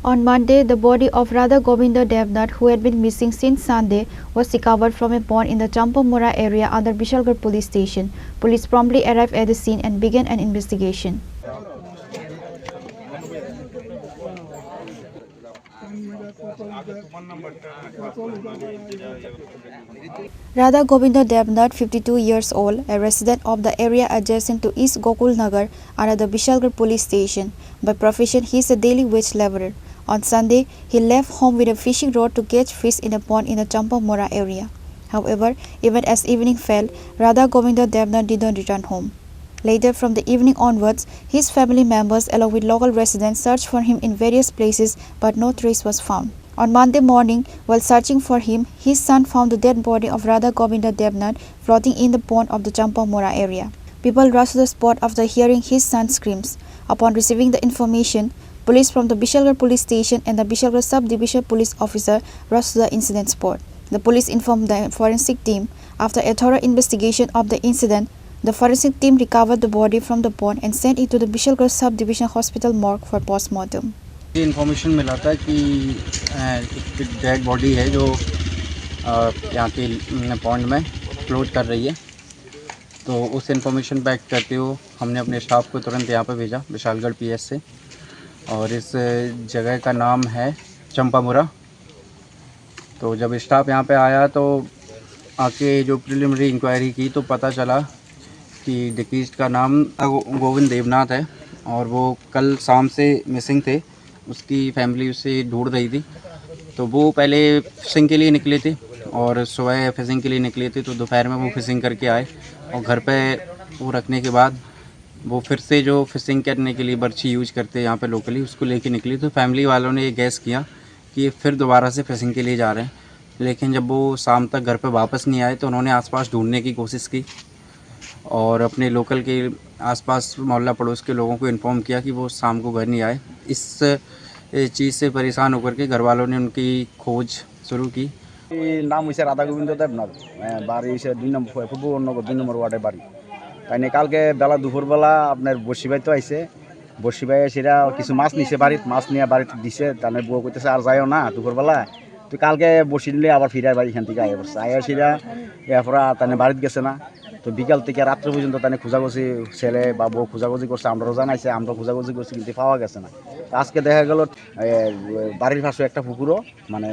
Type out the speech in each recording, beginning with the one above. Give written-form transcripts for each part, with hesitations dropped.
On Monday, the body of Radha Gobinda Debnath, who had been missing since Sunday, was recovered from a pond in the Champamura area under Bishalgarh police station. Police promptly arrived at the scene and began an investigation. Radha Gobinda Debnath, 52 years old, a resident of the area adjacent to East Gokul Nagar under the Bishalgarh police station. By profession, he is a daily wage labourer. On Sunday, he left home with a fishing rod to catch fish in a pond in the Champamura area. However, even as evening fell, Radha Gobinda Debnath did not return home. Later, from the evening onwards, his family members along with local residents searched for him in various places, but no trace was found. On Monday morning, while searching for him, his son found the dead body of Radha Gobinda Debnath floating in the pond of the Champamura area. People rushed to the spot after hearing his son's screams. Upon receiving the information, police from the Bishalgarh police station and the Bishalgarh sub-division police officer rushed to the incident spot. The police informed the forensic team. After a thorough investigation of the incident, the forensic team recovered the body from the pond and sent it to the Bishalgarh sub-division hospital morgue for post-mortem. ये information मिला था कि एक dead body है जो यहाँ के pond में फ्लोट कर रही है, तो उस इन्फॉर्मेशन पे एक्ट करते हुए हमने अपने स्टाफ को तुरंत यहाँ पे भेजा विशालगढ़ पीएस से। और इस जगह का नाम है चंपामुरा। तो जब स्टाफ यहाँ पे आया तो आके जो प्रिलिमिनरी इंक्वायरी की तो पता चला कि डिसीज़्ड का नाम गोविंद देवनाथ है और वो कल शाम से मिसिंग थे। उसकी फैमिली उसे ढूंढ रही थी, तो वो पहले फिशिंग के लिए निकले थे और सुबह फिशिंग के लिए निकले थे, तो दोपहर में वो फिशिंग करके आए और घर पे वो रखने के बाद वो फिर से जो फिशिंग करने के लिए बर्छी यूज करते हैं यहाँ पे लोकली, उसको लेके निकली। तो फैमिली वालों ने ये गैस किया कि ये फिर दोबारा से फिशिंग के लिए जा रहे हैं, लेकिन जब वो शाम तक घर पे वापस नहीं आए तो उन्होंने आसपास ढूंढने की कोशिश की और अपने लोकल के आसपास मोहल्ला पड़ोस के लोगों को इन्फॉर्म किया कि वो शाम को घर नहीं आए। इस चीज़ से परेशान होकर के घर वालों ने उनकी खोज शुरू की। नाम হইছে রাধা গোবিন্দ দেবনাথ, বাড়ি হইছে 2 নম্বর ফুপুরনগর 2 নম্বর ওয়ার্ডের বাড়ি। তাইনে কালকে বেলা দুপুরবেলা আপনার বসি ভাই তো আইছে, বসি ভাই সেটা কিছু মাছ নিছে বাড়িতে, মাছ নিয়ে বাড়িতে দিছে। তাহলে বউ কইতেছে আর যাইও না দুপুরবেলা, তুই কালকে বসি নিলে আবার ফিরে বাড়ি এখান থেকে আইয়া পড়ছে। আইয়া সেটা এরপর তাহলে বাড়িতে গেছে না, তো বিকাল থেকে রাত্রে পর্যন্ত তাহলে খোঁজাখুঁজি ছেলে বা বউ খোঁজাখুঁজি করছে, আমরাও জানাইছে, আমরা খোঁজাখুঁজি করছি কিন্তু পাওয়া গেছে না। আজকে দেখা গেল বাড়ির পাশে একটা পুকুরও মানে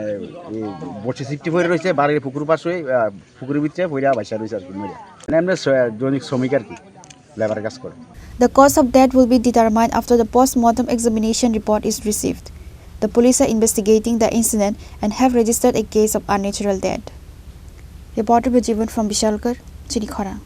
বসে সিফটি পড়ে রয়েছে, বাড়ির পুকুর পাশে পুকুরের ভিতরে পড়া বাইসা রয়েছে আর কি মরে। এমনি দৈনিক শ্রমিক আর কি, লেবার কাজ করে। The cause of death will be determined after the post-mortem examination report is received. The police are investigating the incident and have registered a case of unnatural death. Reporter Bijivan from Bishalgarh, Chini, Khorang.